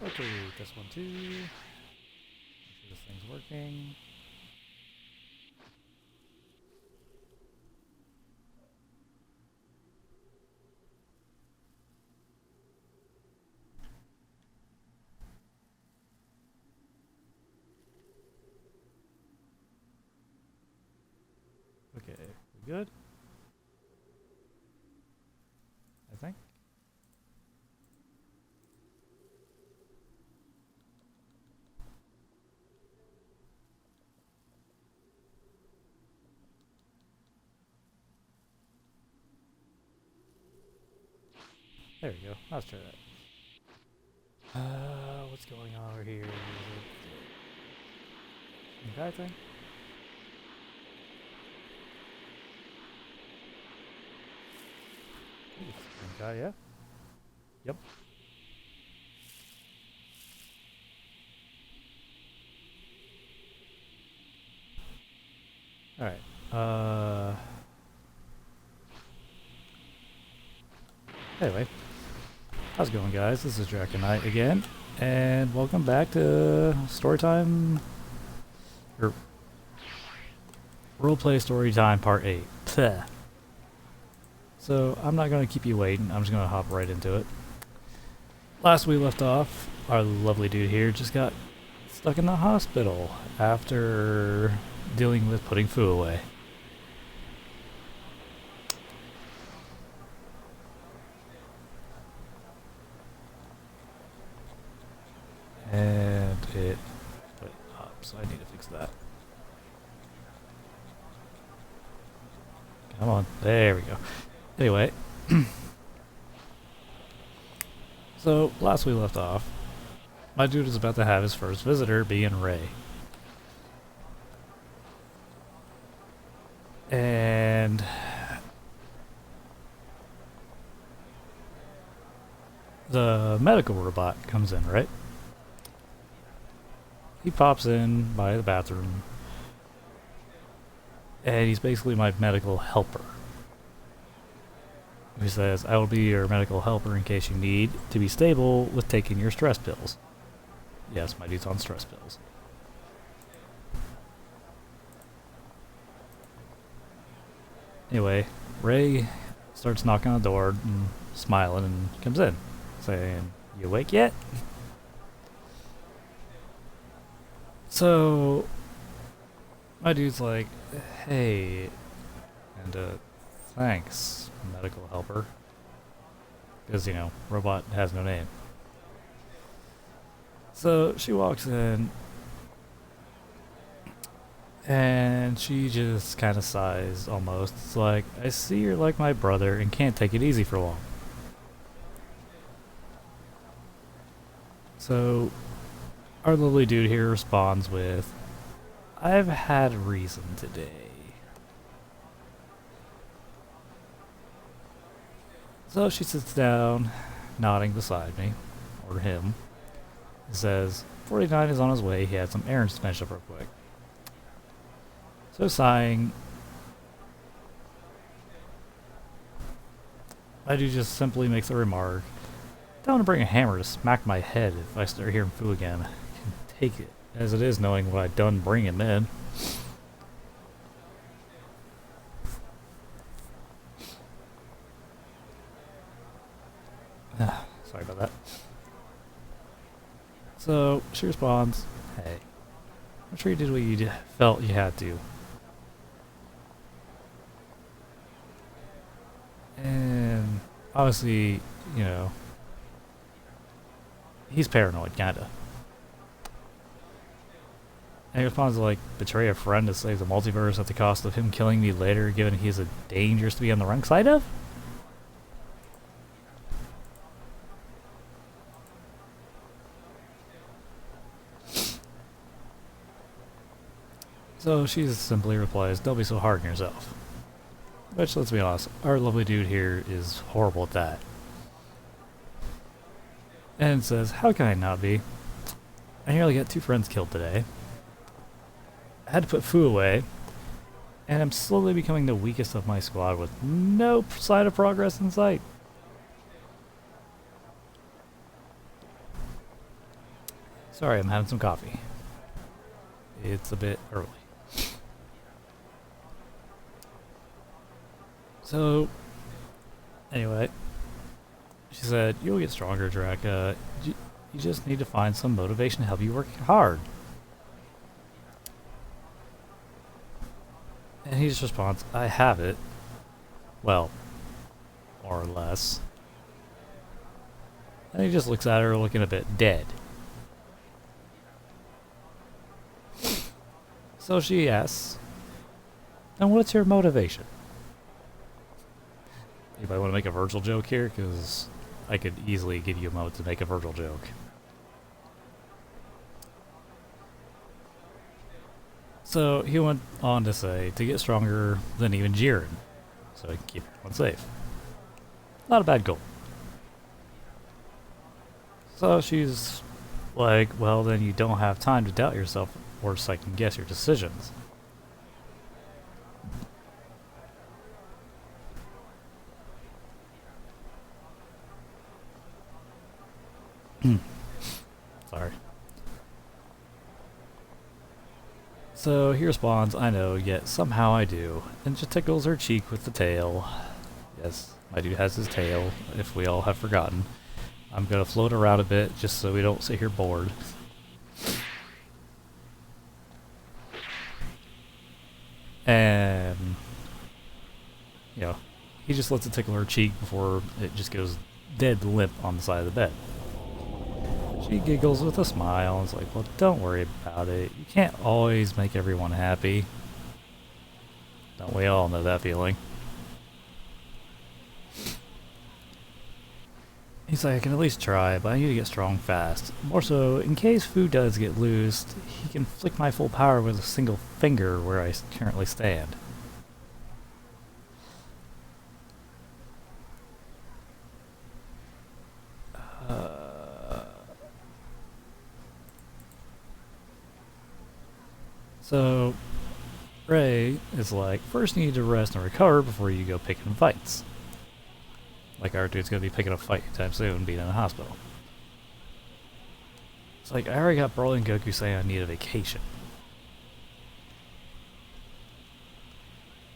Okay, this one too. Make sure this thing's working. Okay, we good? I think. There we go. Let's try that. What's going on over here? Guy thing? Guy, yeah? Yep. Alright. Anyway. How's it going, guys? This is Dragonite again. And welcome back to Storytime. Or Roleplay Storytime Part 8. So, I'm not going to keep you waiting. I'm just going to hop right into it. Last we left off, our lovely dude here just got stuck in the hospital after dealing with putting Fu away. And it split up, so I need to fix that. Come on, there we go. Anyway, so last we left off, my dude is about to have his first visitor, being Ray. And the medical robot comes in, right? He pops in by the bathroom, and he's basically my medical helper. He says, I will be your medical helper in case you need to be stable with taking your stress pills. Yes, my dude's on stress pills. Anyway, Ray starts knocking on the door and smiling and comes in, saying, You awake yet? So, my dude's like, Hey, and thanks, medical helper. Because, you know, robot has no name. So she walks in, and she just kind of sighs almost. It's like, I see you're like my brother and can't take it easy for long. So our lovely dude here responds with, I've had reason today. So she sits down, nodding beside me, or him, and says, 49 is on his way, he had some errands to finish up real quick. So sighing, I do just simply makes a remark, don't want to bring a hammer to smack my head if I start hearing Fu again. I can take it, as it is knowing what I've done bringing him in. Sorry about that. So she responds, hey, I'm sure you did what you felt you had to. And obviously, you know, he's paranoid, kinda. And he responds like, betray a friend to save the multiverse at the cost of him killing me later, given he's a dangerous to be on the wrong side of? So she simply replies, don't be so hard on yourself. Which, let's be honest, our lovely dude here is horrible at that. And says, how can I not be? I nearly got 2 friends killed today. I had to put Fu away, and I'm slowly becoming the weakest of my squad with no sign of progress in sight. Sorry, I'm having some coffee. It's a bit early. So, anyway, she said, "You'll get stronger, Draka. You just need to find some motivation to help you work hard." And he just responds, "I have it. Well, more or less." And he just looks at her looking a bit dead. So she asks, "And what's your motivation?" Anybody want to make a Virgil joke here? Because I could easily give you a moment to make a Virgil joke. So he went on to say, to get stronger than even Jiren, so he can keep everyone safe. Not a bad goal. So she's like, "Well, then you don't have time to doubt yourself or second guess your decisions." Sorry. So he responds, "I know, yet somehow I do," and just tickles her cheek with the tail. Yes, my dude has his tail, if we all have forgotten. I'm gonna float around a bit just so we don't sit here bored. And, you know, he just lets it tickle her cheek before it just goes dead limp on the side of the bed. She giggles with a smile and is like, "Well, don't worry about it. You can't always make everyone happy." Don't we all know that feeling? He's like, "I can at least try, but I need to get strong fast. More so, in case Fu does get loosed, he can flick my full power with a single finger where I currently stand." So, Ray is like, "First you need to rest and recover before you go picking fights." Like our dude's gonna be picking a fight anytime soon, being in a hospital. It's like, "I already got Broly and Goku saying I need a vacation."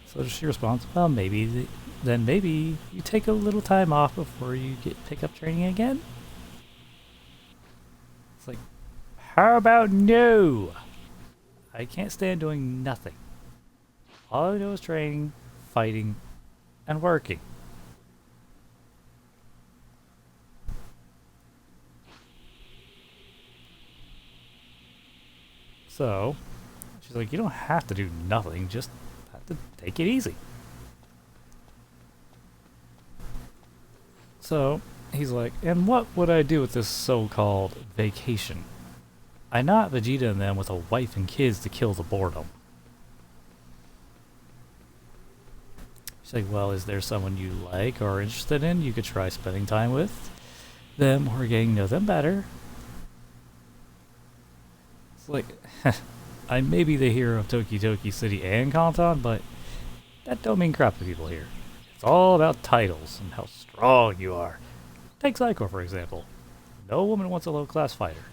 So she responds, "Well, then maybe you take a little time off before you pick up training again." It's like, how about no? I can't stand doing nothing. All I do is training, fighting, and working. So, she's like, "You don't have to do nothing, just have to take it easy." So, he's like, "And what would I do with this so-called vacation? I not Vegeta and them with a wife and kids to kill the boredom." She's like, "Well, is there someone you like or are interested in you could try spending time with them or getting to know them better?" It's like, I may be the hero of Toki Toki City and Kanton, but that don't mean crap to people here. It's all about titles and how strong you are. Take Psycho, for example. No woman wants a low-class fighter.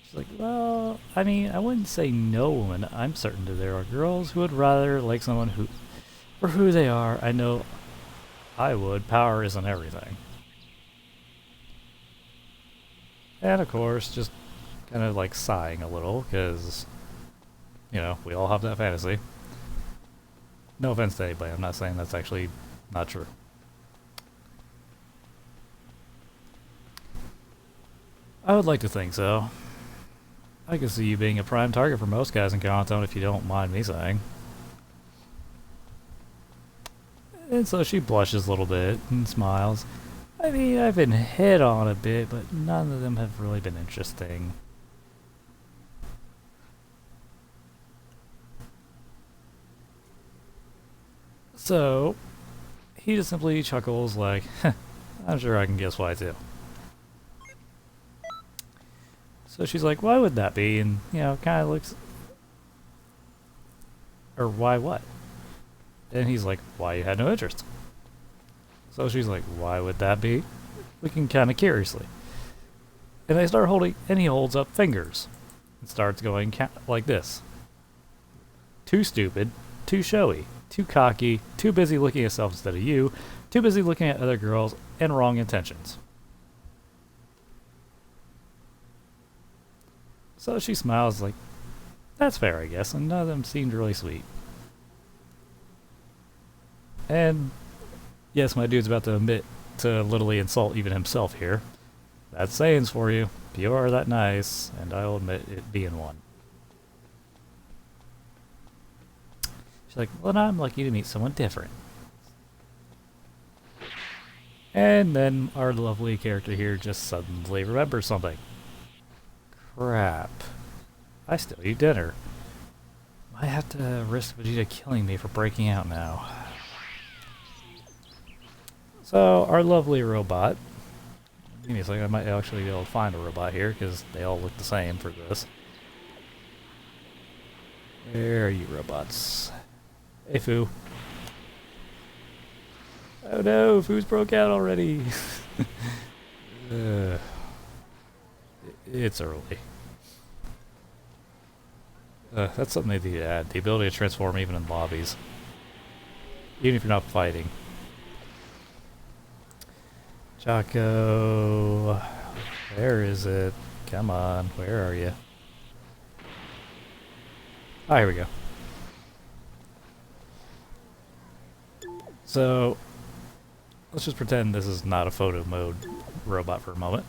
She's like, "Well, I mean, I wouldn't say no woman. I'm certain that there are girls who would rather like someone who, for who they are. I know I would. Power isn't everything." And of course, just kind of like sighing a little, because, you know, we all have that fantasy. No offense to anybody, I'm not saying that's actually not true. I would like to think so. I can see you being a prime target for most guys in Kanton, if you don't mind me saying. And so she blushes a little bit and smiles. I mean, I've been hit on a bit, but none of them have really been interesting. So, he just simply chuckles like, "I'm sure I can guess why too." So she's like, "Why would that be?" And, you know, kind of looks... Or why what? And he's like, "Why you had no interest?" So she's like, why would that be? Looking kind of curiously. And they start holding, and he holds up fingers. And starts going like this. Too stupid, too showy, too cocky, too busy looking at yourself instead of you, too busy looking at other girls, and wrong intentions. So she smiles like, that's fair, I guess, and none of them seemed really sweet. And yes, my dude's about to admit to literally insult even himself here. That's sayings for you. You are that nice, and I'll admit it being one. She's like, well, I'm lucky to meet someone different. And then our lovely character here just suddenly remembers something. Crap. I still eat dinner. I have to risk Vegeta killing me for breaking out now. So, our lovely robot. Give me a second, I might actually be able to find a robot here, because they all look the same for this. Where are you, robots? Hey, Foo. Oh no, Foo's broke out already. It's early. That's something they need to add. The ability to transform even in lobbies. Even if you're not fighting. Jocko, where is it? Come on, where are you? Ah, here we go. So, let's just pretend this is not a photo mode robot for a moment.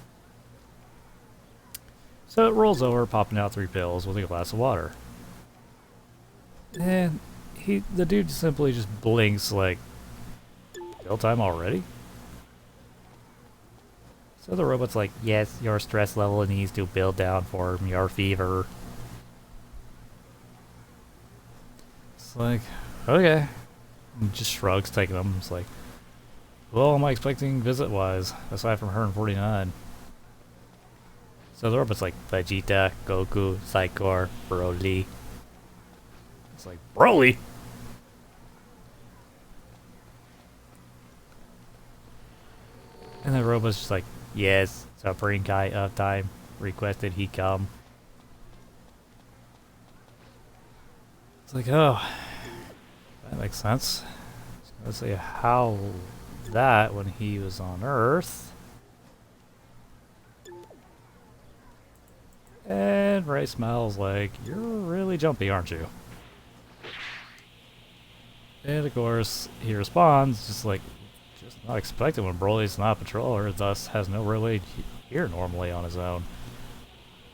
So it rolls over, popping out 3 pills with a glass of water. And the dude simply just blinks like, pill time already? So the robot's like, yes, your stress level needs to build down for your fever. It's like, okay. And just shrugs, taking them. It's like, well, am I expecting visit-wise, aside from her and 49? So the robot's like, Vegeta, Goku, Psychor, Broly. It's like, Broly? And the robot's just like, yes, Supreme Kai of Time requested he come. It's like, oh, that makes sense. Let's say how that when he was on Earth. And Ray smiles like, you're really jumpy, aren't you? And of course, he responds just like, just not expected when Broly's not a patroller, thus has no relay here normally on his own.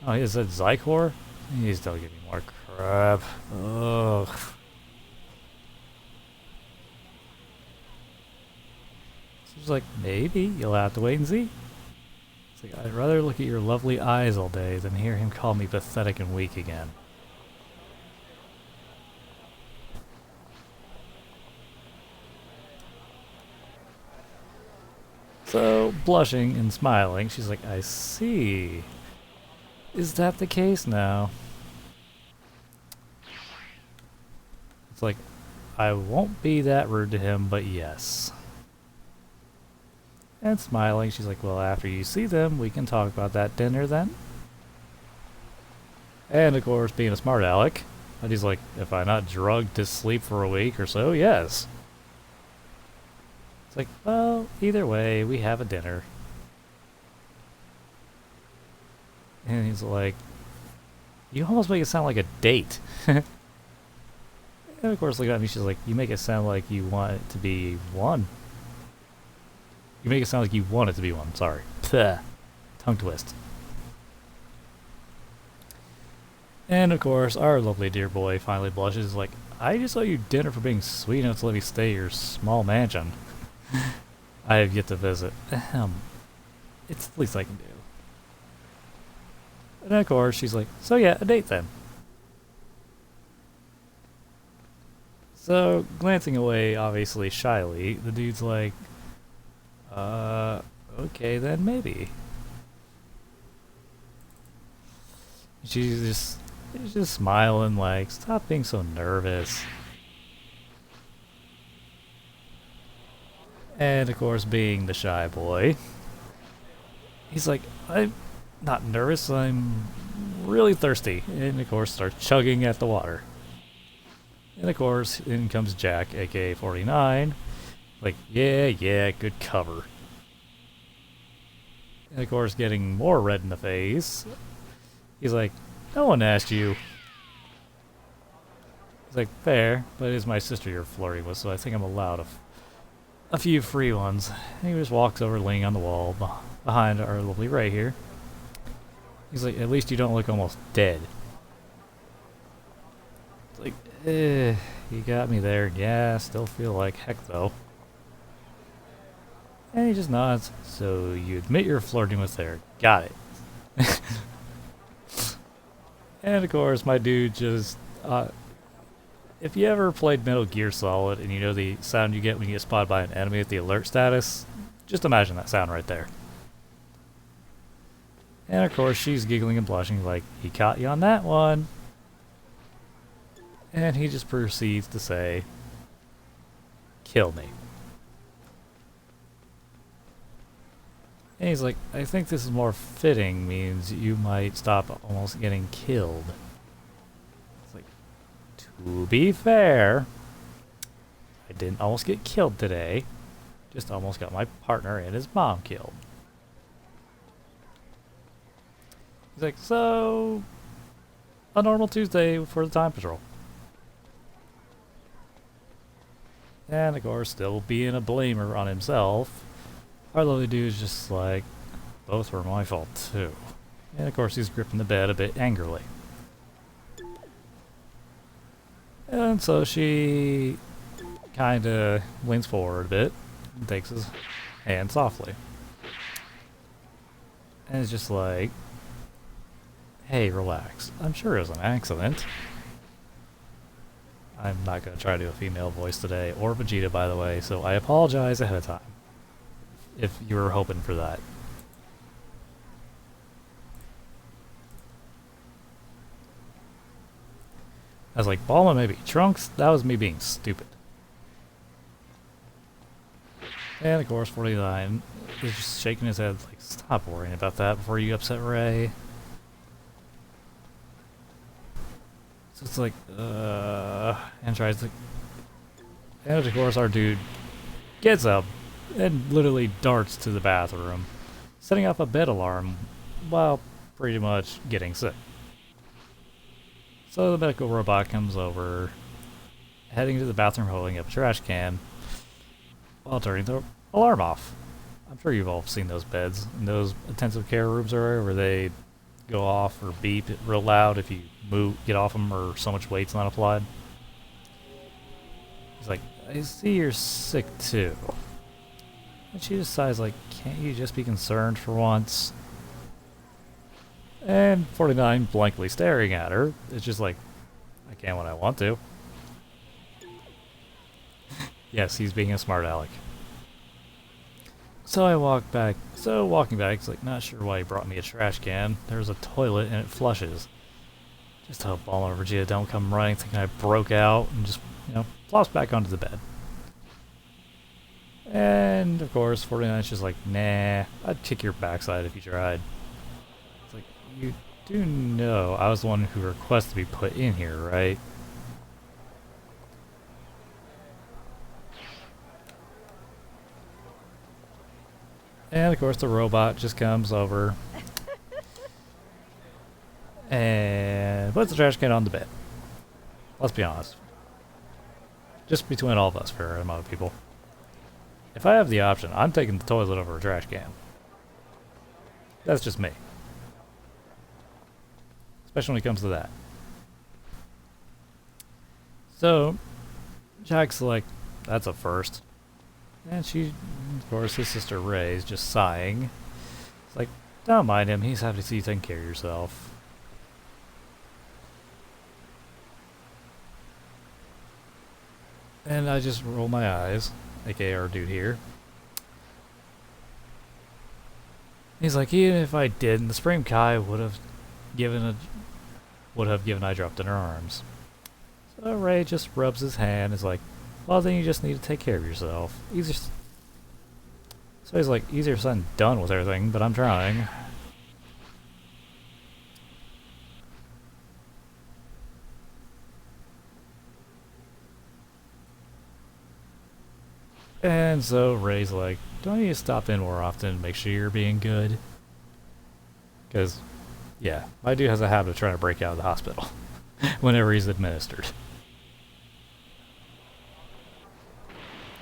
Oh, he said Zycor? He's still giving more crap. Ugh. She's like, maybe you'll have to wait and see. It's like, I'd rather look at your lovely eyes all day than hear him call me pathetic and weak again. So, blushing and smiling, she's like, I see. Is that the case now? It's like, I won't be that rude to him, but yes. And smiling, she's like, well, after you see them, we can talk about that dinner then. And of course, being a smart aleck, and he's like, if I'm not drugged to sleep for a week or so, yes. It's like, well, either way, we have a dinner. And he's like, you almost make it sound like a date. And of course, looking at me, she's like, you make it sound like you want it to be one. You make it sound like you want it to be one, sorry. Pfft. Tongue twist. And of course, our lovely dear boy finally blushes like, I just owe you dinner for being sweet enough to let me stay at your small mansion. I have yet to visit. It's the least I can do. And of course, she's like, so yeah, a date then. So, glancing away, obviously shyly, the dude's like, okay then, maybe. She's just smiling like, stop being so nervous. And of course, being the shy boy, he's like, I'm not nervous, I'm really thirsty. And of course, starts chugging at the water. And of course, in comes Jack, aka 49. Like, yeah, good cover. And of course, getting more red in the face, he's like, no one asked you. He's like, fair, but it is my sister you're flirting with, so I think I'm allowed a few free ones. And he just walks over, laying on the wall behind our lovely Ray here. He's like, at least you don't look almost dead. It's like, you got me there. Yeah, still feel like heck though. And he just nods. So you admit you're flirting with her. Got it. And of course, my dude just... if you ever played Metal Gear Solid and you know the sound you get when you get spotted by an enemy at the alert status, just imagine that sound right there. And of course, she's giggling and blushing like, he caught you on that one. And he just proceeds to say, kill me. And he's like, I think this is more fitting, means you might stop almost getting killed. It's like, to be fair, I didn't almost get killed today. Just almost got my partner and his mom killed. He's like, so, a normal Tuesday for the time patrol. And of course, still being a blamer on himself, our lovely dude's just like, both were my fault too. And of course, he's gripping the bed a bit angrily. And so she kinda leans forward a bit and takes his hand softly. And it's just like, hey, relax. I'm sure it was an accident. I'm not going to try to do a female voice today, or Vegeta, by the way, so I apologize ahead of time if you were hoping for that. I was like, Bulma, maybe Trunks? That was me being stupid. And of course, 49 is just shaking his head like, stop worrying about that before you upset Ray. So it's like, and tries to... And of course, our dude gets up and literally darts to the bathroom, setting off a bed alarm while pretty much getting sick. So the medical robot comes over, heading to the bathroom holding up a trash can, while turning the alarm off. I'm sure you've all seen those beds in those intensive care rooms where they go off or beep real loud if you get off them or so much weight's not applied. He's like, I see you're sick too. And she decides like, can't you just be concerned for once? And 49 blankly staring at her. It's just like, I can when I want to. Yes, he's being a smart aleck. So I walk back. So walking back, it's like, not sure why he brought me a trash can. There's a toilet and it flushes. Just hope Bulma or Vegeta don't come running thinking I broke out and just, flops back onto the bed. And of course, 49's just like, nah, I'd kick your backside if you tried. It's like, you do know I was the one who requested to be put in here, right? And of course the robot just comes over and puts the trash can on the bed. Let's be honest. Just between all of us, for a amount of people. If I have the option, I'm taking the toilet over a trash can. That's just me. Especially when it comes to that. So, Jack's like, that's a first. And she, of course, his sister Ray is just sighing. It's like, don't mind him, he's happy to see you taking care of yourself. And I just roll my eyes, aka our dude here. He's like, even if I didn't, the Supreme Kai would have given eye dropped in her arms. So Ray just rubs his hand, is like, well then you just need to take care of yourself. So he's like, easier said than done with everything, but I'm trying. And so Ray's like, don't you stop in more often and make sure you're being good? Because, yeah, my dude has a habit of trying to break out of the hospital whenever he's administered.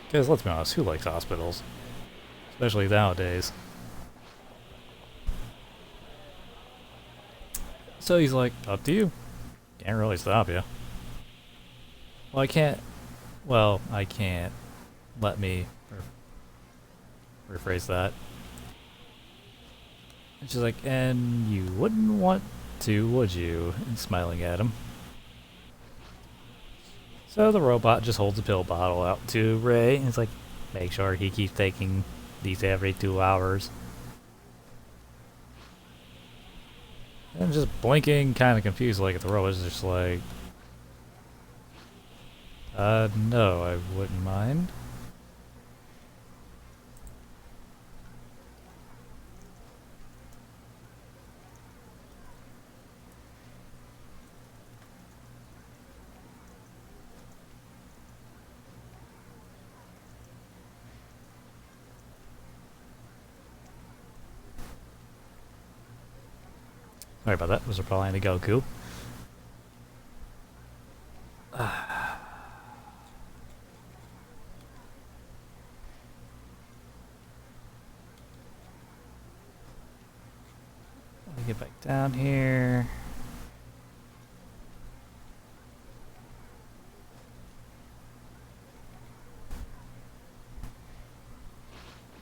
Because let's be honest, who likes hospitals? Especially nowadays. So he's like, up to you. Can't really stop you. Well, I can't. Well, I can't. Let me rephrase that. And she's like, and you wouldn't want to, would you? And smiling at him. So the robot just holds a pill bottle out to Ray, and it's like, make sure he keeps taking these every 2 hours. And just blinking, kind of confused, like, at the robot's just like, no, I wouldn't mind. Sorry about that, was replying to Goku. Let me get back down here.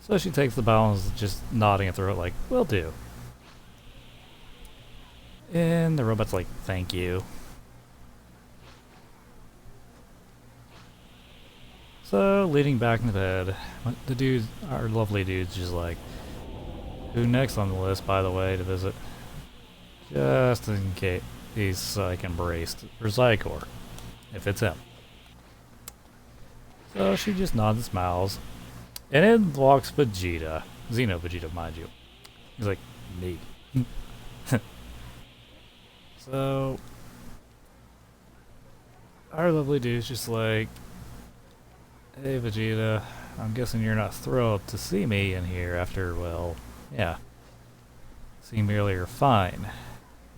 So she takes the bottle and is just nodding at the robot like, will do. And the robot's like, thank you. So, leading back into bed, the dude, our lovely dude's just like, who next on the list, by the way, to visit? Just in case he's like embraced for Zycor, if it's him. So she just nods and smiles. And in walks Vegeta. Xeno Vegeta, mind you. He's like, neat. So, our lovely dude's just like, hey Vegeta, I'm guessing you're not thrilled to see me in here after, well, yeah. Seeing me earlier, fine.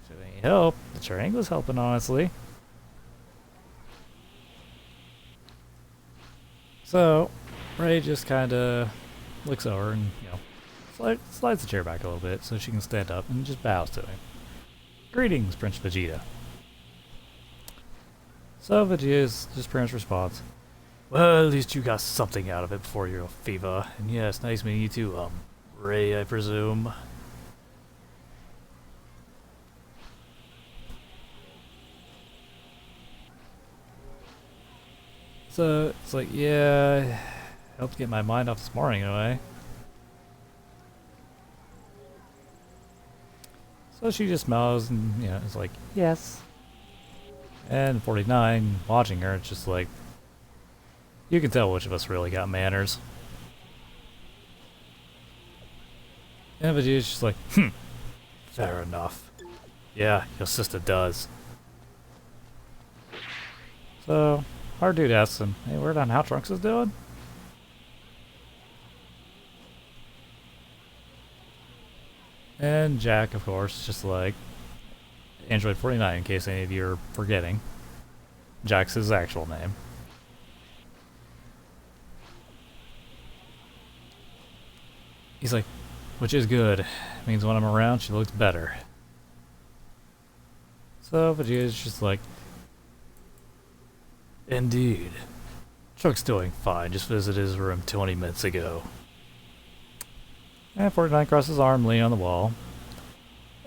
If it ain't help, the training was helping, honestly. So, Ray just kinda looks over and, you know, slides the chair back a little bit so she can stand up and just bows to him. Greetings, Prince Vegeta. So Vegeta's just Prince's response. Well, at least you got something out of it before your fever. And yes, nice meeting you too, Ray, I presume. So it's like, yeah, helped get my mind off this morning anyway. So she just smiles and, you know, it's like, yes. And 49, watching her, it's just like, you can tell which of us really got manners. And Vegeta's just like, fair enough. Yeah, your sister does. So, our dude asks him, hey, word on how Trunks is doing? And Jack, of course, just like Android 49, in case any of you are forgetting. Jack's his actual name. He's like, which is good. Means when I'm around, she looks better. So Vegeta's just like, indeed. Trunks doing fine, just visited his room 20 minutes ago. And 49 crosses his arm, leaning on the wall.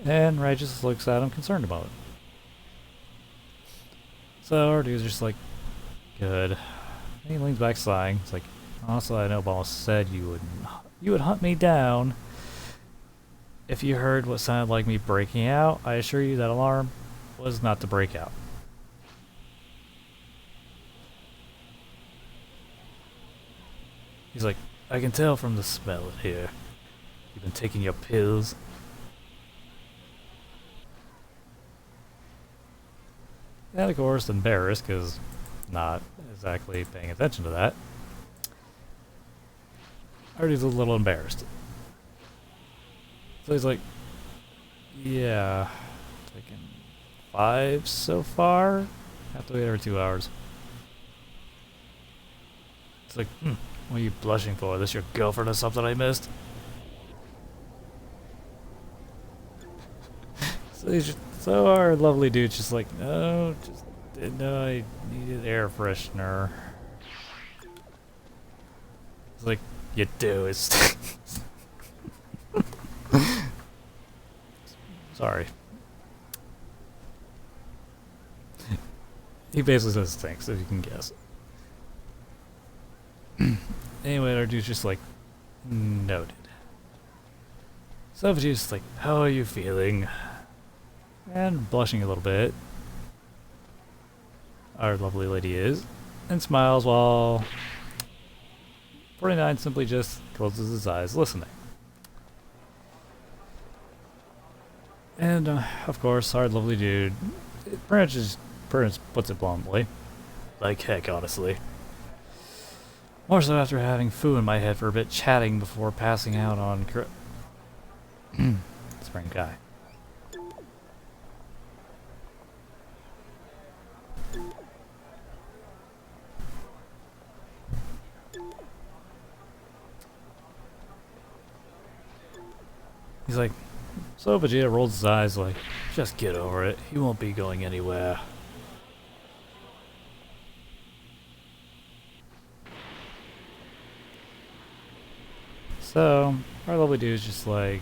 And Ray just looks at him, concerned about it. So our dude's just like, good. And he leans back sighing. It's like, also I know boss said you would hunt me down. If you heard what sounded like me breaking out, I assure you that alarm was not to break out. He's like, I can tell from the smell in here. You've been taking your pills. And of course, embarrassed, because not exactly paying attention to that. Artie's a little embarrassed. So he's like, yeah, taken 5 so far? Have to wait over 2 hours. It's like, what are you blushing for? This your girlfriend or something I missed? So our lovely dude's just like, no, just didn't know I needed air freshener. It's like, you do, it's... Sorry. He basically says thanks, if you can guess. Anyway, our dude's just like, noted. So Vegeta's like, how are you feeling? And blushing a little bit. Our lovely lady is. And smiles while 49 simply just closes his eyes, listening. And, of course, our lovely dude, pretty much puts it bluntly. Like heck, honestly. More so after having foo in my head for a bit, chatting before passing out on Spring Guy. He's like, so Vegeta rolls his eyes like, just get over it. He won't be going anywhere. So, our lovely dude's just like,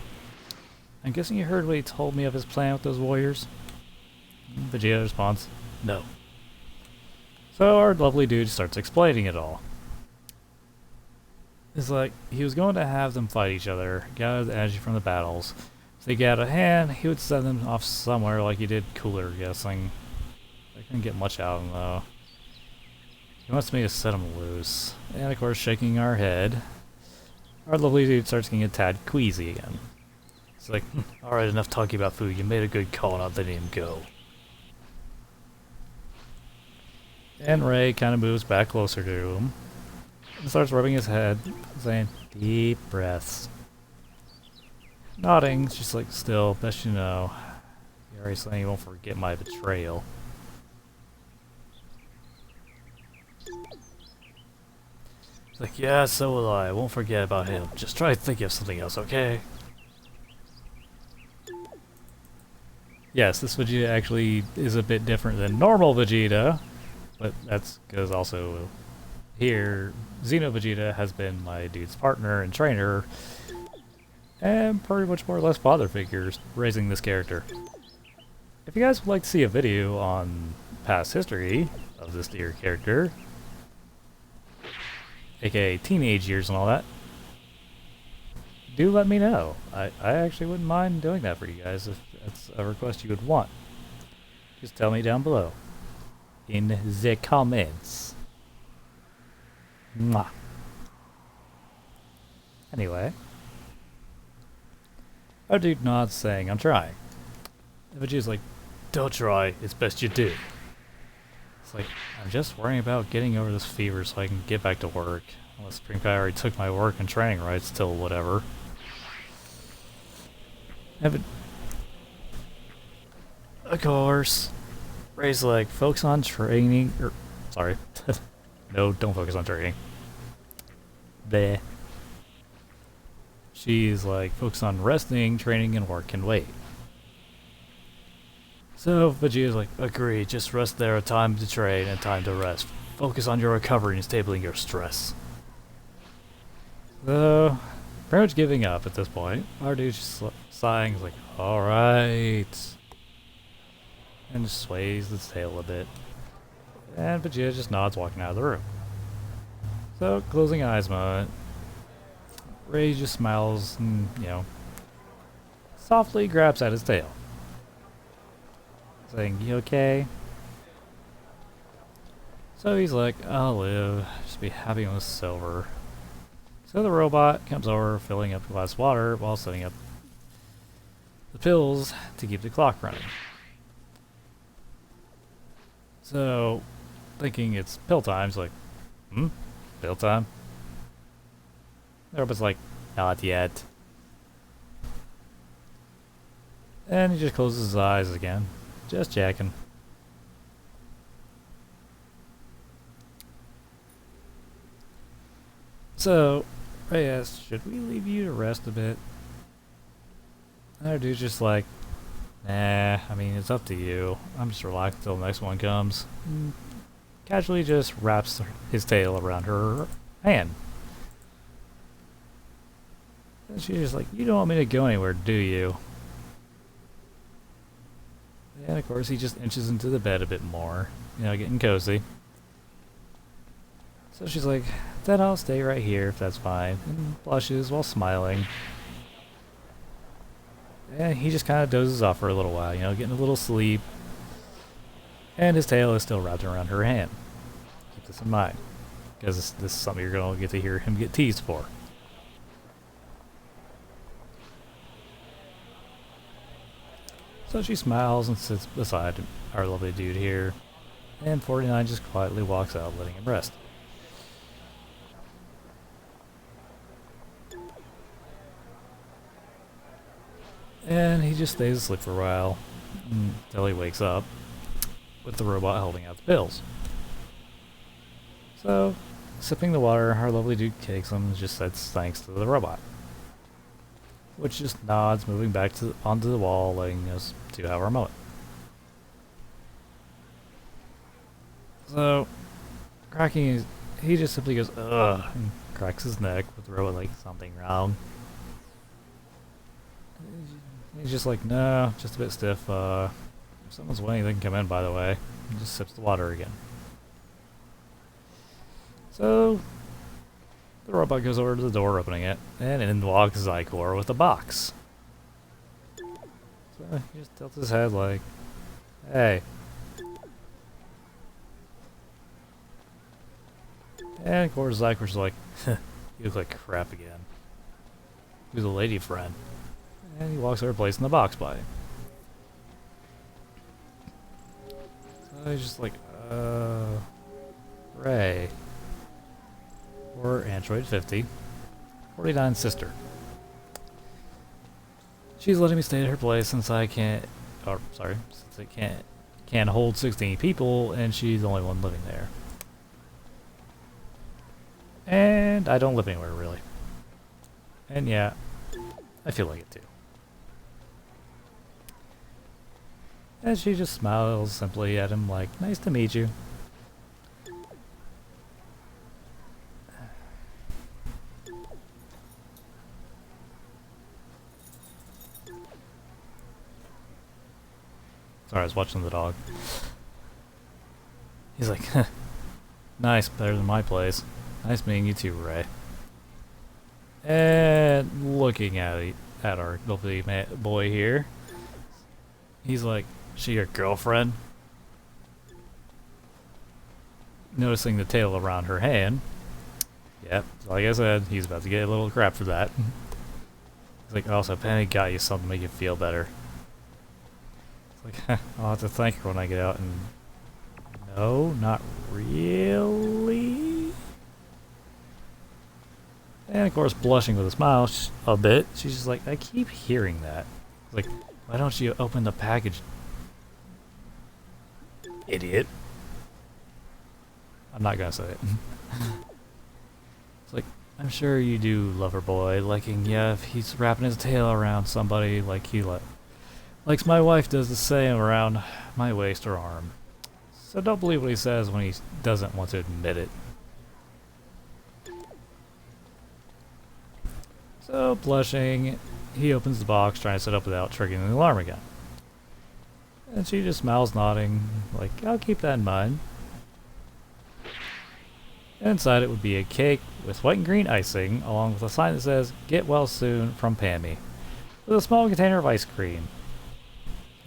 I'm guessing you heard what he told me of his plan with those warriors? Vegeta responds, no. So our lovely dude starts explaining it all. It's like, he was going to have them fight each other, gather the energy from the battles. If they get out of hand, he would send them off somewhere like he did Cooler, guessing. I couldn't get much out of him though. He wants me to set him loose. And of course, shaking our head, our lovely dude starts getting a tad queasy again. It's like, alright, enough talking about food. You made a good call not letting him go. And Ray kind of moves back closer to him and starts rubbing his head, saying, deep breaths. Nodding, just like, still, best you know. You're already saying you won't forget my betrayal. It's like, yeah, so will I. Won't forget about him. Just try thinking of something else, okay? Yes, this Vegeta actually is a bit different than normal Vegeta, but that's because also here, Xeno Vegeta has been my dude's partner and trainer, and pretty much more or less father figures raising this character. If you guys would like to see a video on past history of this dear character, aka teenage years and all that, do let me know. I actually wouldn't mind doing that for you guys if that's a request you would want. Just tell me down below in the comments. Mwah. Anyway, our dude nods saying, I'm trying. And Vegeta's like, don't try, it's best you do. It's like, I'm just worrying about getting over this fever so I can get back to work. Unless Spring Guy already took my work and training rights till whatever. Of course, Ray's like, focus on training, sorry. No, don't focus on training. Bleh. She's like, focus on resting, training, and work can wait. So Vegeta's like, agree, just rest there, a time to train and time to rest. Focus on your recovery and stabling your stress. So, pretty much giving up at this point. Our dude's just sighing, he's like, alright. And just sways the tail a bit. And Vegeta just nods, walking out of the room. So, closing eyes moment. Ray just smiles and, you know, softly grabs at his tail. Saying, you okay? So he's like, I'll live. Just be happy with silver. So the robot comes over, filling up a glass of water while setting up the pills to keep the clock running. So, thinking it's pill time, it's like, pill time? The robot's like, not yet. And he just closes his eyes again. Just checking. So, Ray asks, should we leave you to rest a bit? And our dude's just like, nah, I mean, it's up to you. I'm just relaxed until the next one comes. And casually just wraps his tail around her hand. And she's just like, you don't want me to go anywhere, do you? And of course, he just inches into the bed a bit more, you know, getting cozy. So she's like, then I'll stay right here if that's fine, and blushes while smiling. And he just kind of dozes off for a little while, you know, getting a little sleep. And his tail is still wrapped around her hand. Keep this in mind, because this is something you're going to get to hear him get teased for. So she smiles and sits beside our lovely dude here, and 49 just quietly walks out, letting him rest. And he just stays asleep for a while, until he wakes up, with the robot holding out the pills. So, sipping the water, our lovely dude takes them and just says thanks to the robot, which just nods, moving back onto the wall, letting us to have our moment. So, he just simply goes, ugh, and cracks his neck with the robot like something wrong. He's just like, no, just a bit stiff. If someone's waiting, they can come in, by the way. And just sips the water again. So, the robot goes over to the door, opening it, and in walks Zykor with a box. So he just tilts his head like, hey. And of course Zykor's like, you look like crap again. Who's a lady friend? And he walks over, placing the box by him. So he's just like, Ray. Or Android 50. 49's sister. She's letting me stay at her place since I can't, since it can't hold 16 people, and she's the only one living there. And I don't live anywhere, really. And yeah, I feel like it too. And she just smiles simply at him like, nice to meet you. Sorry, I was watching the dog. He's like, nice, better than my place. Nice meeting you too, Ray. And looking at our lovely boy here, he's like, she your girlfriend? Noticing the tail around her hand. Yep, like I said, he's about to get a little crap for that. He's like, also, Penny got you something to make you feel better. It's like, I'll have to thank her when I get out, and no, not really. And of course, blushing with a smile a bit, she's just like, I keep hearing that. Like, why don't you open the package, idiot? I'm not gonna say it. It's like, I'm sure you do, lover boy, liking, yeah, if he's wrapping his tail around somebody like he likes my wife does the same around my waist or arm. So don't believe what he says when he doesn't want to admit it. So, blushing, he opens the box, trying to set up without triggering the alarm again. And she just smiles, nodding, like, I'll keep that in mind. And inside it would be a cake with white and green icing, along with a sign that says, Get well soon from Pammy, with a small container of ice cream.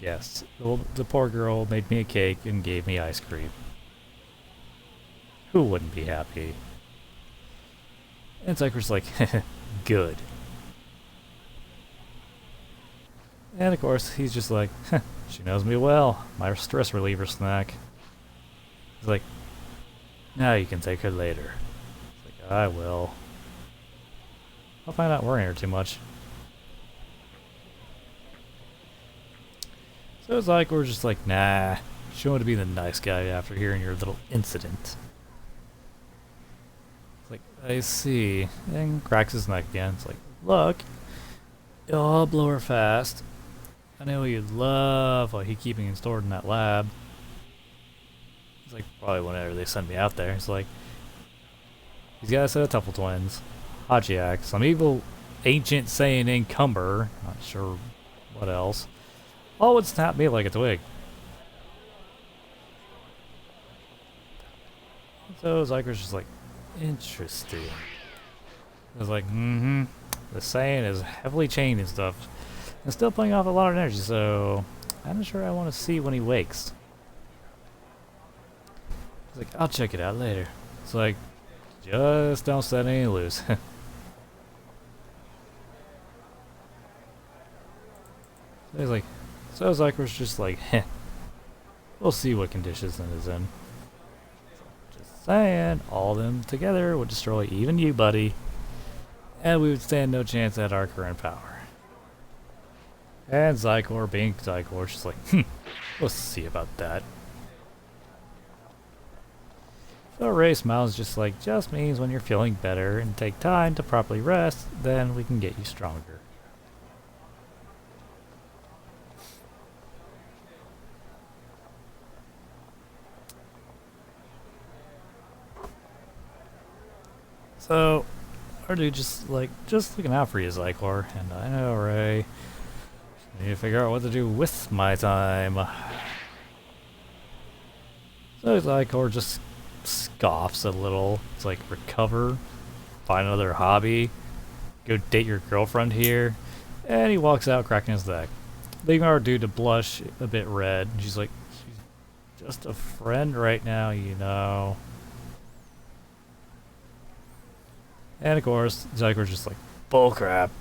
Yes, the poor girl made me a cake and gave me ice cream. Who wouldn't be happy? And Zykor's like, good. And of course, he's just like, she knows me well, my stress reliever snack. He's like, now you can take her later. It's like, I will. Hope I'm not worrying her too much. So it's like, we're just like, nah, she wanted to be the nice guy after hearing your little incident. It's like, I see. And cracks his neck again. It's like, look, I'll blow her fast. I know you'd love what he keeping it stored in that lab. It's like, probably whenever they send me out there. It's like, he's got a set of Tuffle twins. Hachiak, some evil ancient Saiyan encumber, not sure what else. All would snap me like a twig. So Zykor's just like, interesting. I was like, the Saiyan is heavily chained and stuff. And still playing off a lot of energy, so I'm not sure I want to see when he wakes. He's like, I'll check it out later. It's like, just don't set any loose. So he's like, so Zykor's just like, we'll see what conditions it is in. Just saying, all of them together would destroy even you, buddy. And we would stand no chance at our current power. And Zykor, being Zykor, just like, we'll see about that. So Ray smiles just like, just means when you're feeling better and take time to properly rest, then we can get you stronger. So, our dude just looking out for you, Zykor, and I know, Ray. Need to figure out what to do with my time. So Zykor just scoffs a little. It's like, recover, find another hobby, go date your girlfriend here, and he walks out cracking his neck, leaving our dude to blush a bit red. She's like, she's just a friend right now, you know. And of course, Zykor's just like, bullcrap.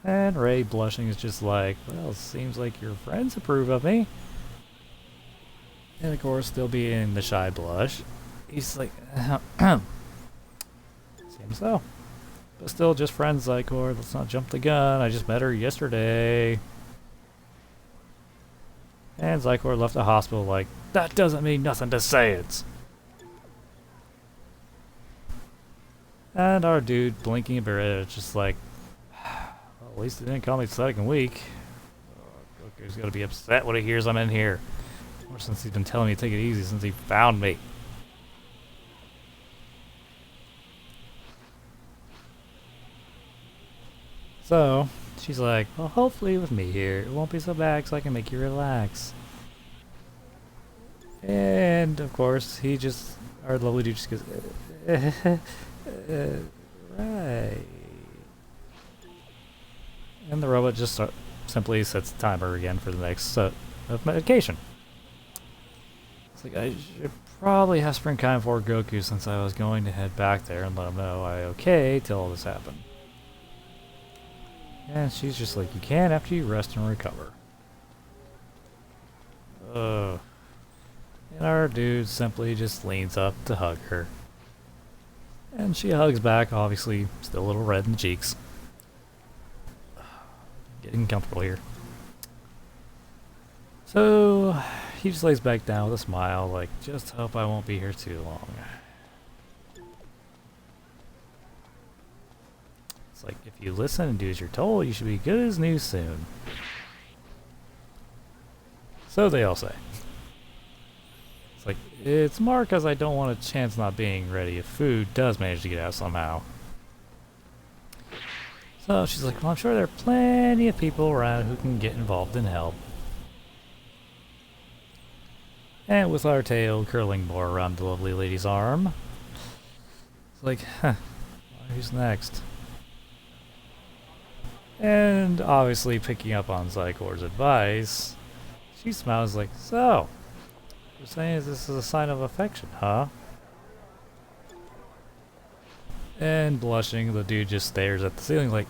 And Ray, blushing, is just like, well, seems like your friends approve of me. And of course, still being the shy blush, he's like, seems so. But still, just friends, Zykor. Let's not jump the gun. I just met her yesterday. And Zykor left the hospital like, that doesn't mean nothing to Saiyans. And our dude, blinking a bit, just like, at least they didn't call me pathetic and weak. Goku's gonna be upset when he hears I'm in here. Or since he's been telling me to take it easy since he found me. So, she's like, well, hopefully with me here, it won't be so bad so I can make you relax. And, of course, he just, our lovely dude just goes, right. And the robot just simply sets the timer again for the next set of medication. It's like, I should probably have spring time for Goku since I was going to head back there and let him know I okay till all this happened. And she's just like, you can after you rest and recover. And our dude simply just leans up to hug her. And she hugs back, obviously still a little red in the cheeks. Getting comfortable here. So he just lays back down with a smile, like, just hope I won't be here too long. It's like, if you listen and do as you're told, you should be good as new soon. So they all say. It's like, it's more because I don't want a chance not being ready if food does manage to get out somehow. So she's like, well, I'm sure there are plenty of people around who can get involved and help. And with our tail curling more around the lovely lady's arm, it's like, who's next? And obviously picking up on Zykor's advice, she smiles like, so, you're saying this is a sign of affection, huh? And blushing, the dude just stares at the ceiling like,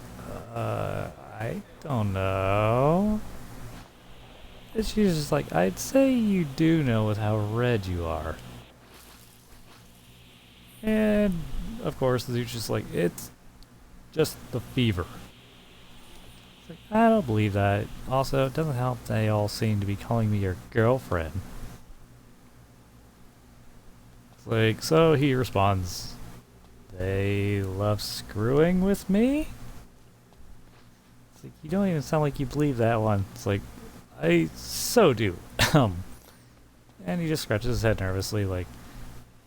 I don't know. And she's just like, I'd say you do know with how red you are. And, of course, the dude's just like, it's just the fever. It's like, I don't believe that. Also, it doesn't help they all seem to be calling me your girlfriend. It's like, so he responds, they love screwing with me? It's like, you don't even sound like you believe that one. It's like, I so do. And he just scratches his head nervously like,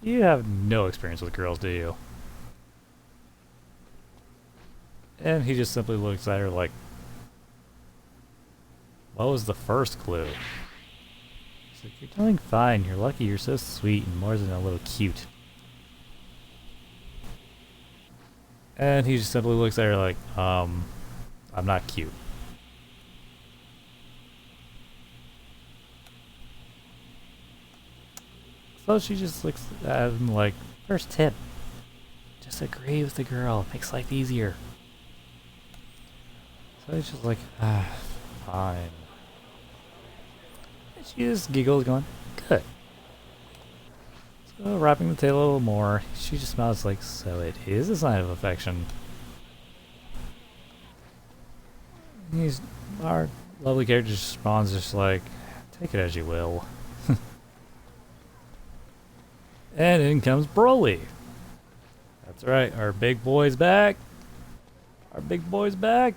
you have no experience with girls, do you? And he just simply looks at her like, what was the first clue? She's like, you're doing fine. You're lucky you're so sweet and more than a little cute. And he just simply looks at her like, I'm not cute. So she just looks at him like, first tip, just agree with the girl. It makes life easier. So he's just like, fine. And she just giggles going, good. So wrapping the tail a little more, she just smiles like, so it is a sign of affection. And our lovely character just responds just like, take it as you will. And in comes Broly. That's right, our big boy's back. Our big boy's back.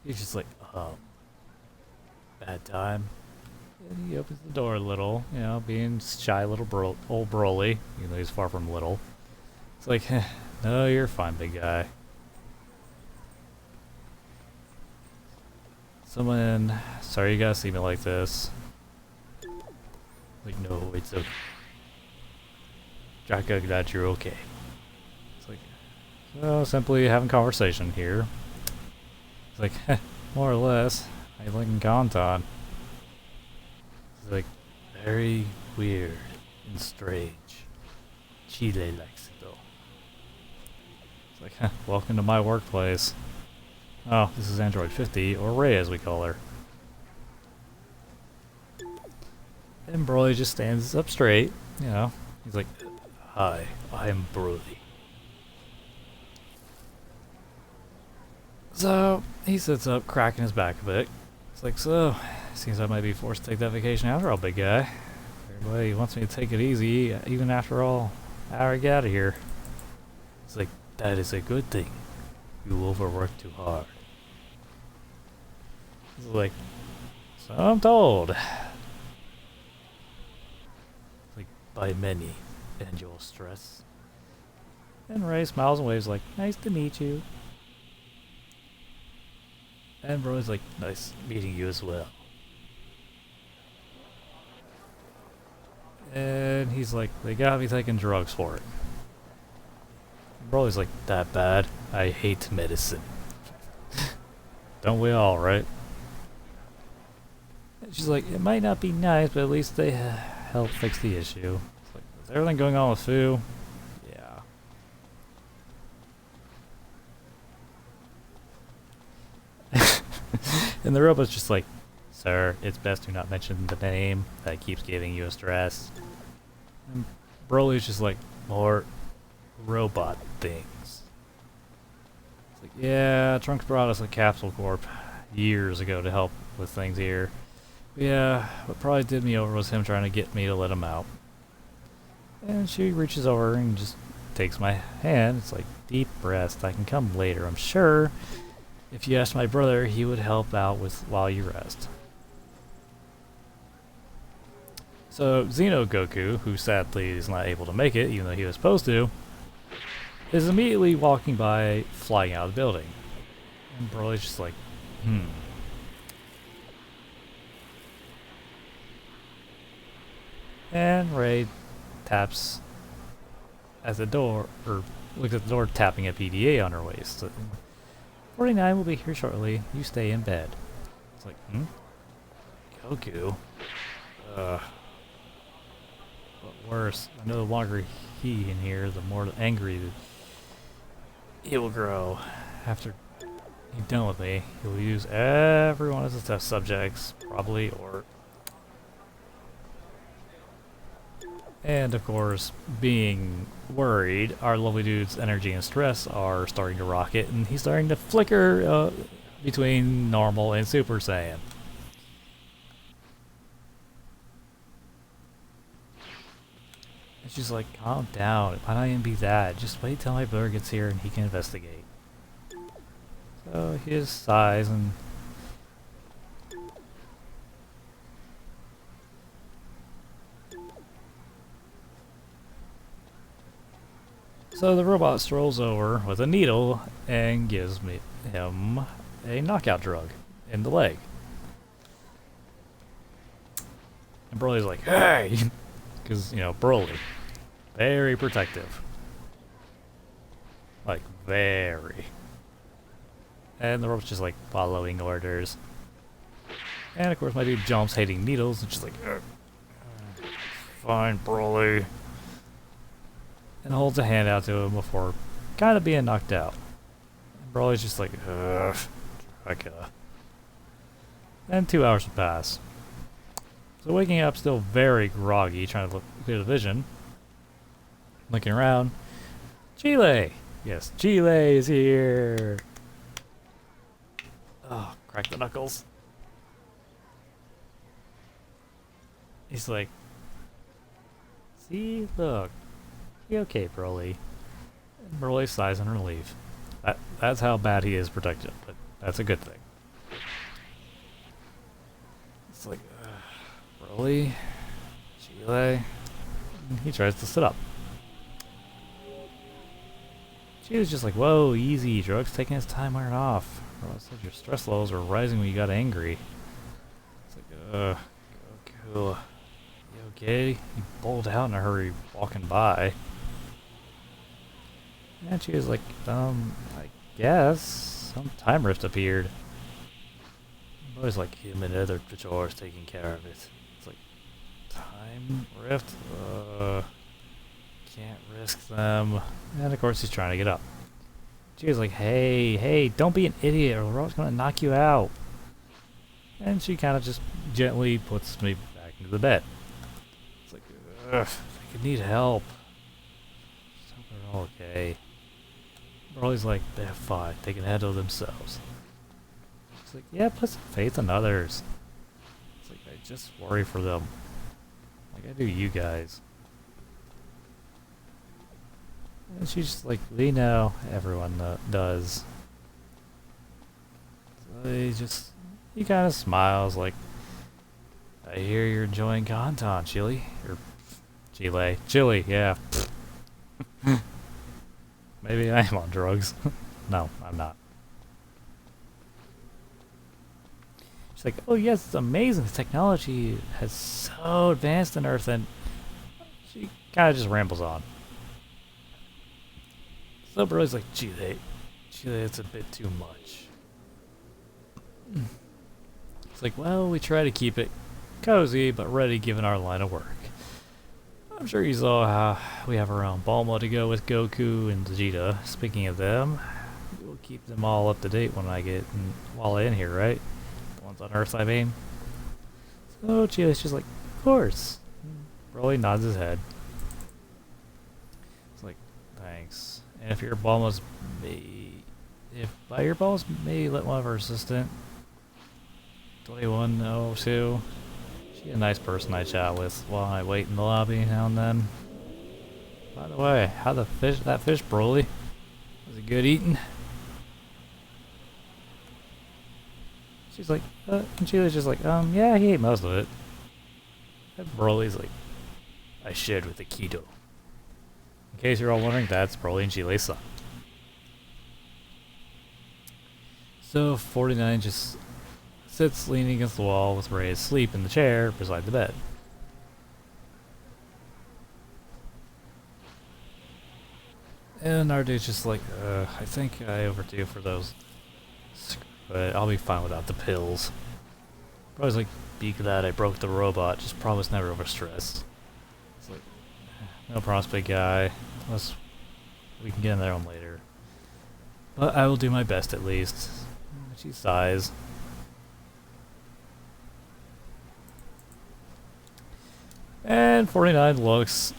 He's just like, bad time. And he opens the door a little, you know, being shy little old Broly, even though he's far from little. It's like, no, you're fine, big guy. Someone, sorry you gotta see me like this. Like, no, it's okay. Draka, glad you're okay. It's like, so simply having conversation here. It's like, more or less, I like Kantan. It's like, very weird and strange. Chile likes it though. It's like, welcome to my workplace. Oh, this is Android 50, or Ray as we call her. And Broly just stands up straight, you know. He's like, hi, I'm Broly. So, he sits up, cracking his back a bit. It's like, so, seems I might be forced to take that vacation after all, big guy. Everybody wants me to take it easy, even after all, hour I get out of here. It's like, that is a good thing. You overwork too hard. It's like, so I'm told. Like, by many, and you'll stress. And Ray smiles and waves like, nice to meet you. And Broly's like, nice meeting you as well. And he's like, they got me taking drugs for it. And Broly's like, that bad? I hate medicine. Don't we all, right? And she's like, it might not be nice, but at least they help fix the issue. It's like, is everything going on with Fu? Yeah. And the robot's just like, sir, it's best to not mention the name that keeps giving you a stress. And Broly's just like, more robot things. It's like, yeah, Trunks brought us a Capsule Corp years ago to help with things here. But yeah, what probably did me over was him trying to get me to let him out. And she reaches over and just takes my hand. It's like, deep rest. I can come later, I'm sure. If you asked my brother, he would help out with while you rest. So Xeno Goku, who sadly is not able to make it, even though he was supposed to, is immediately walking by, flying out of the building. And Broly's just like, And Ray taps at the door, or looks at the door, tapping a PDA on her waist. 49 will be here shortly. You stay in bed. It's like, Goku? But worse, I know the longer he in here, the more angry he will grow. After he's done with me, he will use everyone as his test subjects, probably, or... And of course, being worried, our lovely dude's energy and stress are starting to rocket, and he's starting to flicker between normal and Super Saiyan. And she's like, calm down, it might not even be that. Just wait till my brother gets here and he can investigate. So he just sighs and... So the robot strolls over with a needle and gives him a knockout drug in the leg. And Broly's like, hey! Because, you know, Broly, very protective. Like, very. And the robot's just like following orders. And of course my dude jumps hating needles and just like, fine, Broly. And holds a hand out to him before kind of being knocked out. And Broly's just like, ugh, Dracula. Then 2 hours would pass. So waking up still very groggy, trying to clear the vision. Looking around. Chile! Yes, Chile is here! Oh, crack the knuckles. He's like, see, look. You okay, Broly? And Broly sighs in relief. That's how bad he is protected, but that's a good thing. It's like, Broly, Chile. And he tries to sit up. Chile's just like, whoa, easy. Drug's taking his time wearing off. Broly said your stress levels were rising when you got angry. It's like, cool. You okay? He bowled out in a hurry, walking by. And she was like, I guess some time rift appeared. Broly's like, him and other chores taking care of it. It's like, time rift? Can't risk them. And of course he's trying to get up. She was like, hey, don't be an idiot or we're gonna knock you out. And she kind of just gently puts me back into the bed. It's like, ugh, I could need help. Just hope they're all okay. Broly's like, they're fine, they can handle themselves. She's like, yeah, put some faith in others. It's like, I just worry for them. Like I do you guys. And she's just like, we know, everyone does. So he kind of smiles like, I hear you're enjoying Kantan, Chile. Or Chile, yeah. Maybe I am on drugs. No, I'm not. She's like, oh yes, it's amazing. The technology has so advanced in Earth, and she kind of just rambles on. So Broly's like, Chile, it's a bit too much. It's like, well, we try to keep it cozy, but ready given our line of work. I'm sure you saw how we have our own Bulma to go with Goku and Vegeta. Speaking of them, we'll keep them all up to date when I get while in here, right? The ones on Earth, I mean. So Chile's just like, of course. Broly nods his head. It's like, thanks. And if your Bulma's by your Bulma's maybe let one of her assistant 2102. She's a nice person I chat with while I wait in the lobby now and then. By the way, how that fish, Broly? Was it good eating? She's like, and Chile's just like, yeah, he ate most of it. And Broly's like, I shared with the keto. In case you're all wondering, that's Broly and Chile's son. So 49 just sits leaning against the wall with Ray asleep in the chair beside the bed. And our dude's just like, I think I overdue for those, but I'll be fine without the pills. Broly's like, be glad I broke the robot, just promise never overstress. It's like, no promise, big guy, unless we can get in there on later. But I will do my best at least. She sighs. And 49 looks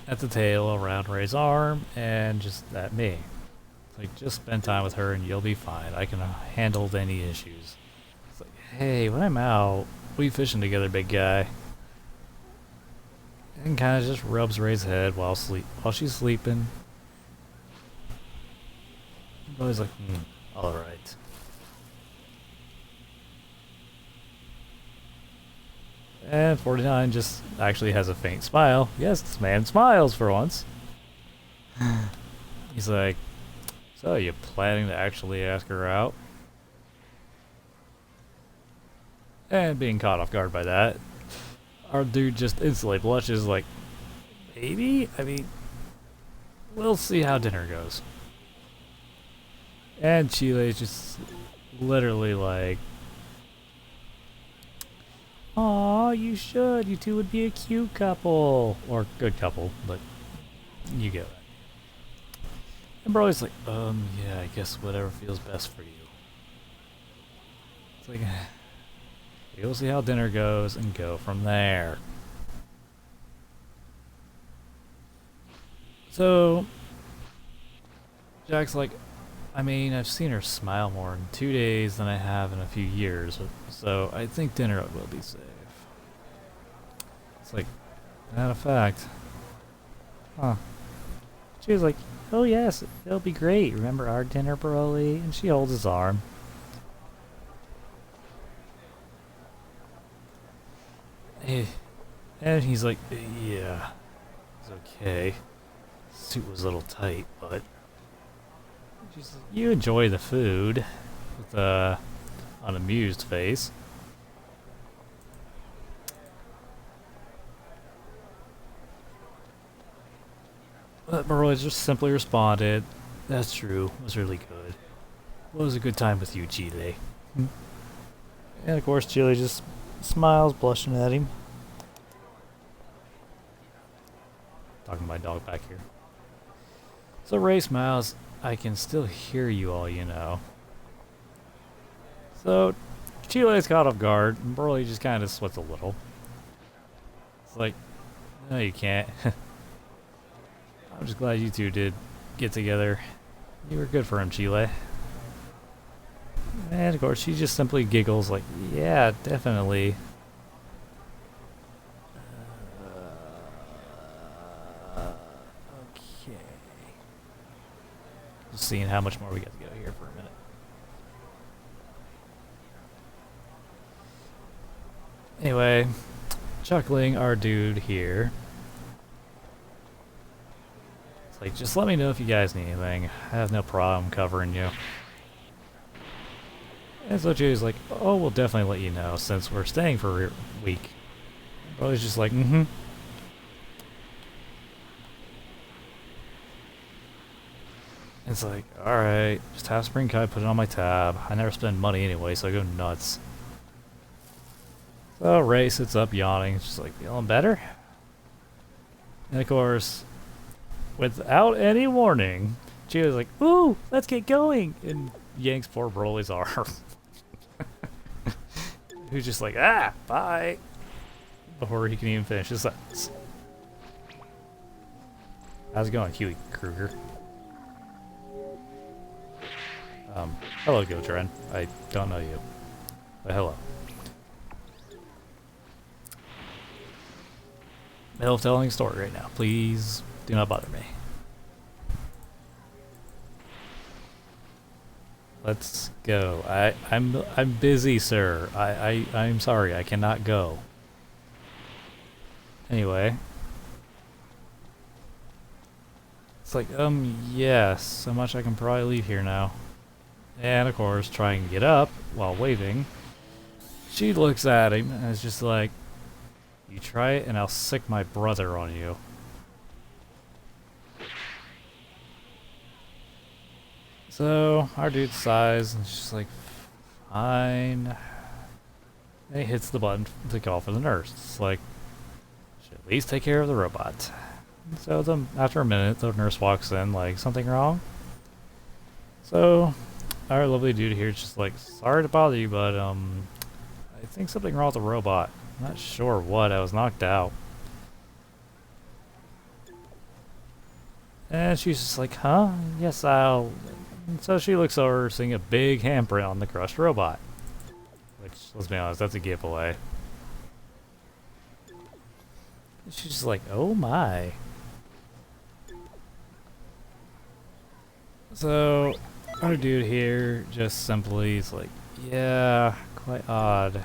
at the tail around Ray's arm and just at me. It's like, just spend time with her and you'll be fine. I can handle any issues. It's like, hey, when I'm out, we fishing together, big guy. And kind of just rubs Ray's head while she's sleeping. I'm always like, alright. And 49 just actually has a faint smile. Yes, this man smiles for once. He's like, so you planning to actually ask her out? And being caught off guard by that, our dude just instantly blushes like, maybe? I mean, we'll see how dinner goes. And Chile's just literally like, aw, you should. You two would be a cute couple. Or good couple, but you get it. And Broly's like, yeah, I guess whatever feels best for you. It's like, we'll see how dinner goes and go from there. So, Jack's like, I mean, I've seen her smile more in 2 days than I have in a few years, so I think dinner will be safe. It's like, not a fact. Huh. She was like, oh yes, it'll be great. Remember our dinner, Broly? And she holds his arm. And he's like, yeah, it's okay. Suit was a little tight, but... She's like, you enjoy the food, with an amused face. But Broly just simply responded, that's true, it was really good. It was a good time with you, Chile. And of course, Chile just smiles, blushing at him. Talking to my dog back here. So Ray smiles, I can still hear you all, you know. So, Chile's caught off guard, and Broly just kind of sweats a little. It's like, no you can't. I'm just glad you two did get together. You were good for him, Chile. And of course, she just simply giggles like, yeah, definitely. Okay. Just seeing how much more we got to go here for a minute. Anyway, chuckling our dude here. It's like, just let me know if you guys need anything. I have no problem covering you. And so Jay's like, oh, we'll definitely let you know since we're staying for a week. Broly's just like, It's like, alright, just have Spring Kai put it on my tab. I never spend money anyway, so I go nuts. So Ray sits up yawning, just like, feeling better? And of course, without any warning, Chiyo's like, ooh, let's get going! And yanks poor Broly's arm. Who's just like, ah, bye! Before he can even finish his sentence. How's it going, Huey Kruger? Hello, Gotren. I don't know you. But hello. Middle of telling a story right now. Please do not bother me. Let's go. I'm busy, sir. I'm sorry. I cannot go. Anyway. It's like, yes. So much I can probably leave here now. And of course, trying to get up while waving. She looks at him and is just like, you try it and I'll sick my brother on you. So, our dude sighs and she's like, fine. And he hits the button to call for the nurse. It's like, should at least take care of the robot. So after a minute, the nurse walks in like, something wrong? So, our lovely dude here is just like, sorry to bother you, but I think something wrong with the robot. I'm not sure what, I was knocked out. And she's just like, huh? Yes, I'll... And so she looks over, seeing a big handprint on the crushed robot. Which, let's be honest, that's a giveaway. She's just like, oh my. So, our dude here just simply is like, yeah, quite odd.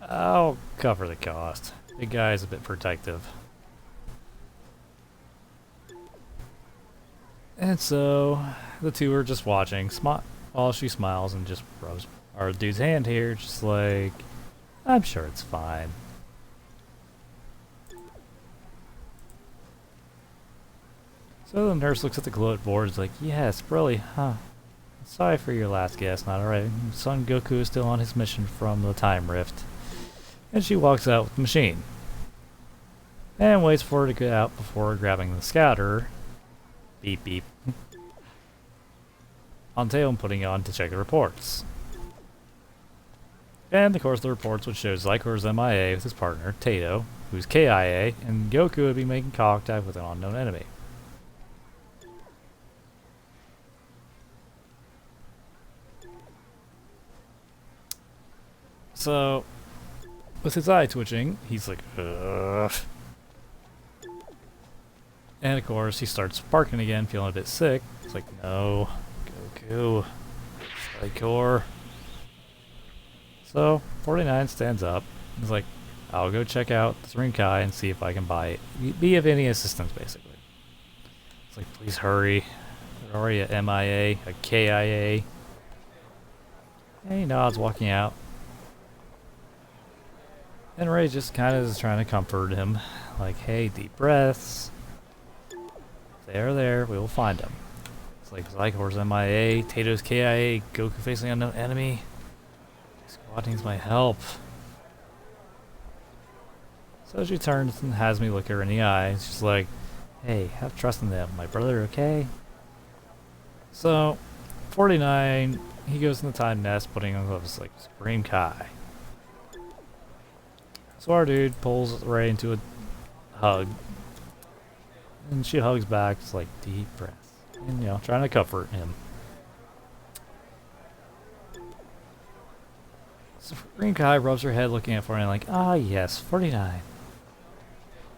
I'll cover the cost. The guy's a bit protective. And so, the two are just watching, while she smiles and just rubs our dude's hand here, just like, I'm sure it's fine. So the nurse looks at the gloat board, is like, yes, really, huh? Sorry for your last guess, not alright. Son Goku is still on his mission from the time rift. And she walks out with the machine. And waits for her to get out before grabbing the scouter. Beep beep. On tail and putting it on to check the reports. And of course the reports would show Zykor's MIA with his partner, Tato, who's KIA, and Goku would be making contact with an unknown enemy. So, with his eye twitching, he's like, ugh. And of course, he starts barking again, feeling a bit sick. It's like, no, Goku, Zycor. So, 49 stands up. He's like, I'll go check out the Rinkai and see if I can be of any assistance, basically. It's like, please hurry. There's already a MIA, a KIA. And he nods, walking out. And Ray just kind of is trying to comfort him. Like, hey, deep breaths. They are there, we will find them. It's like Zykor's MIA, Tato's KIA, Goku facing unknown enemy. Squad needs my help. So she turns and has me look her in the eye. She's like, hey, have trust in them. My brother, okay? So, 49, he goes in the time nest, putting on gloves like Supreme Kai. So our dude pulls Ray into a hug. And she hugs back, it's like deep breath. And, you know, trying to comfort him. So Supreme Kai rubs her head looking at 49 like, ah yes, 49.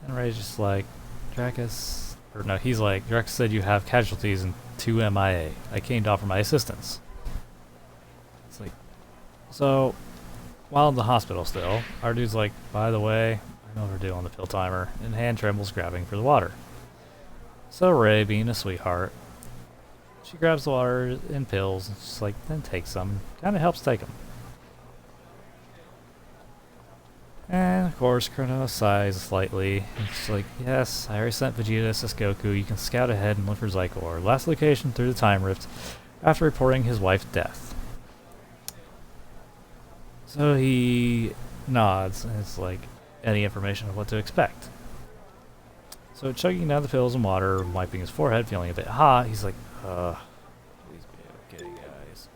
And Ray's just like, Dracus, or no, he's like, Dracus said you have casualties and 2 MIA. I came to offer my assistance. It's like, so, while in the hospital still, our dude's like, by the way, I know what we're doing on the pill timer, and hand trembles grabbing for the water. So Ray, being a sweetheart, she grabs the water and pills, and she's like, then take some, kind of helps take them. And of course, Chrono sighs slightly, and she's like, yes, I already sent Vegeta to assist Goku, you can scout ahead and look for Zycor, last location through the time rift, after reporting his wife's death. So he nods, and it's like any information of what to expect. So chugging down the pills and water, wiping his forehead, feeling a bit hot, he's like, please be okay, guys.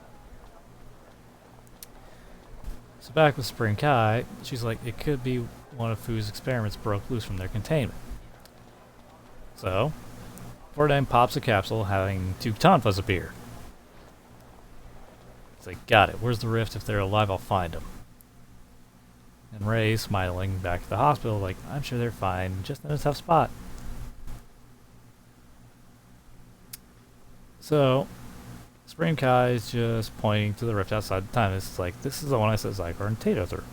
So back with Supreme Kai, she's like, it could be one of Fu's experiments broke loose from their containment. So, Fordine pops a capsule, having 2 Tonfas appear. It's like, got it. Where's the rift? If they're alive, I'll find them. And Ray, smiling, back to the hospital, like, I'm sure they're fine, just in a tough spot. So, Supreme Kai is just pointing to the rift outside the time. It's like, this is the one I set Zycor and Tato through.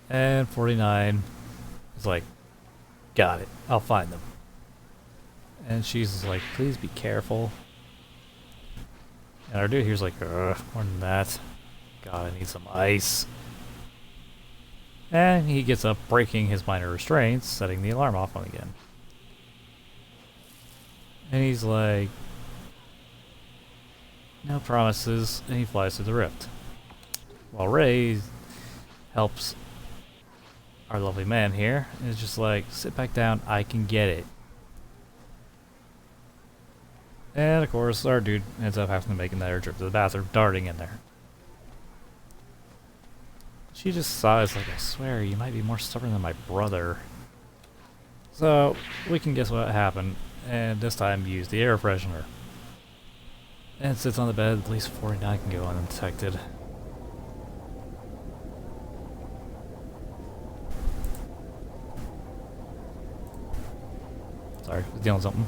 And 49 is like, got it, I'll find them. And she's like, please be careful. And our dude here's like, more than that. God, I need some ice. And he gets up, breaking his minor restraints, setting the alarm off on again. And he's like, no promises, and he flies through the rift. While Ray helps our lovely man here, and is just like, sit back down, I can get it. And of course, our dude ends up having to make another trip to the bathroom, darting in there. She just sighs like, I swear, you might be more stubborn than my brother. So, we can guess what happened, and this time use the air freshener. And it sits on the bed, at least 49 can go undetected. Sorry, I was dealing with something.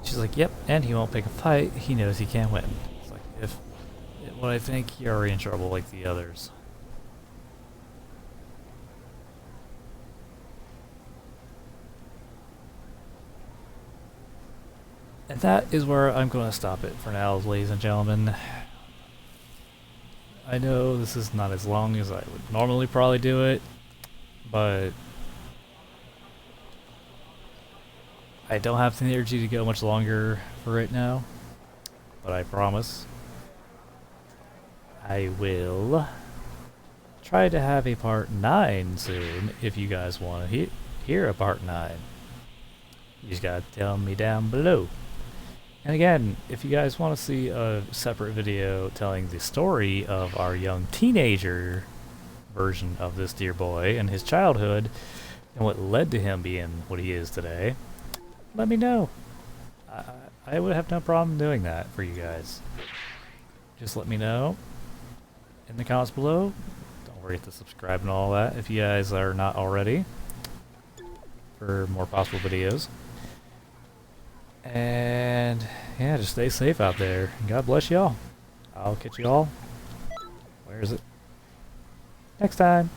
She's like, yep, and he won't pick a fight, he knows he can't win. It's like, if what I think, you're already in trouble like the others. And that is where I'm going to stop it for now, ladies and gentlemen. I know this is not as long as I would normally probably do it, but I don't have the energy to go much longer for right now. But I promise I will try to have a part 9 soon if you guys want to hear a part 9. You just gotta tell me down below. And again, if you guys want to see a separate video telling the story of our young teenager version of this dear boy and his childhood and what led to him being what he is today, let me know. I would have no problem doing that for you guys. Just let me know in the comments below. Don't forget to subscribe and all that if you guys are not already for more possible videos. And yeah, just stay safe out there. God bless y'all. I'll catch y'all. Where is it? Next time.